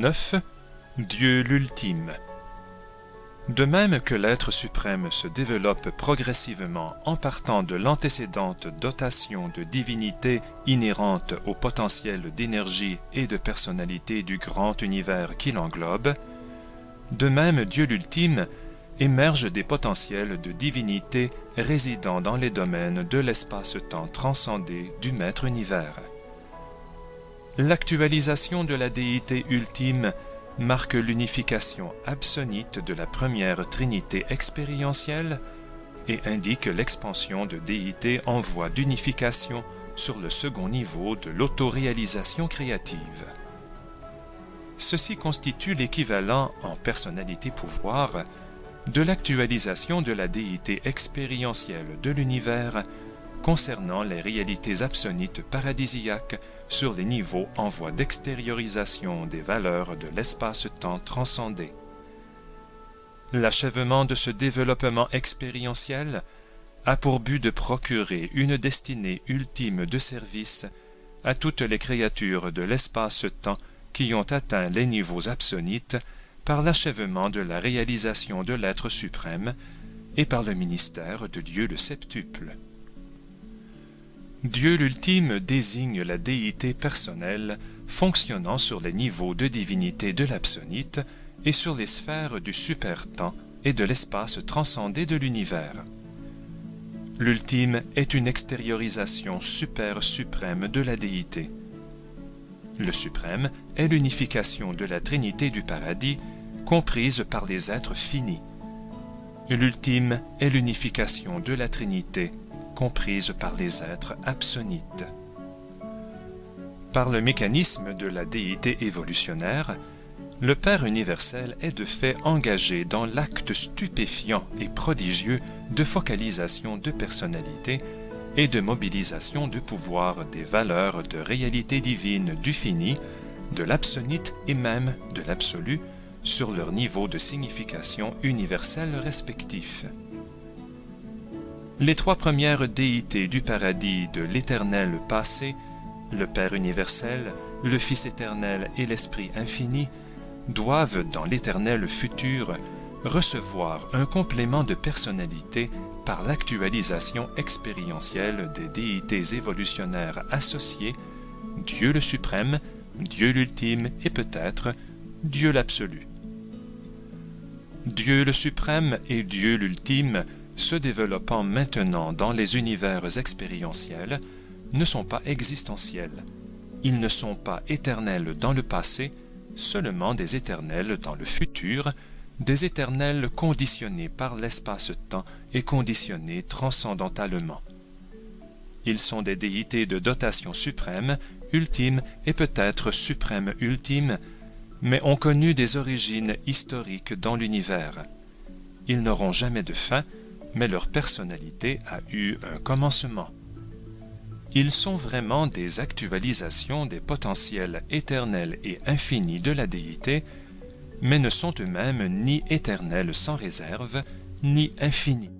9. Dieu l'ultime. De même que l'être suprême se développe progressivement en partant de l'antécédente dotation de divinité inhérente au potentiel d'énergie et de personnalité du grand univers qui l'englobe, de même Dieu l'ultime émerge des potentiels de divinité résidant dans les domaines de l'espace-temps transcendé du Maître univers. L'actualisation de la déité ultime marque l'unification absonite de la première trinité expérientielle et indique l'expansion de déités en voie d'unification sur le second niveau de l'autoréalisation créative. Ceci constitue l'équivalent en personnalité-pouvoir de l'actualisation de la déité expérientielle de l'univers concernant les réalités absonites paradisiaques sur les niveaux en voie d'extériorisation des valeurs de l'espace-temps transcendé. L'achèvement de ce développement expérientiel a pour but de procurer une destinée ultime de service à toutes les créatures de l'espace-temps qui ont atteint les niveaux absonites par l'achèvement de la réalisation de l'être suprême et par le ministère de Dieu le septuple. Dieu l'ultime désigne la déité personnelle fonctionnant sur les niveaux de divinité de l'absonite et sur les sphères du super-temps et de l'espace transcendé de l'univers. L'ultime est une extériorisation super-suprême de la déité. Le suprême est l'unification de la Trinité du paradis, comprise par les êtres finis. L'ultime est l'unification de la Trinité, comprise par les êtres absonites. Par le mécanisme de la déité évolutionnaire, le Père universel est de fait engagé dans l'acte stupéfiant et prodigieux de focalisation de personnalité et de mobilisation de pouvoir des valeurs de réalité divine du fini, de l'absonite et même de l'absolu sur leur niveau de signification universelle respectif. Les trois premières déités du paradis de l'éternel passé, le Père universel, le Fils éternel et l'Esprit infini, doivent, dans l'éternel futur, recevoir un complément de personnalité par l'actualisation expérientielle des déités évolutionnaires associées, Dieu le suprême, Dieu l'ultime et peut-être Dieu l'absolu. Dieu le suprême et Dieu l'ultime, se développant maintenant dans les univers expérientiels, ne sont pas existentiels. Ils ne sont pas éternels dans le passé, seulement des éternels dans le futur, des éternels conditionnés par l'espace-temps et conditionnés transcendentalement. Ils sont des déités de dotation suprême, ultime et peut-être suprême ultime, mais ont connu des origines historiques dans l'univers. Ils n'auront jamais de fin, mais leur personnalité a eu un commencement. Ils sont vraiment des actualisations des potentiels éternels et infinis de la déité, mais ne sont eux-mêmes ni éternels sans réserve, ni infinis.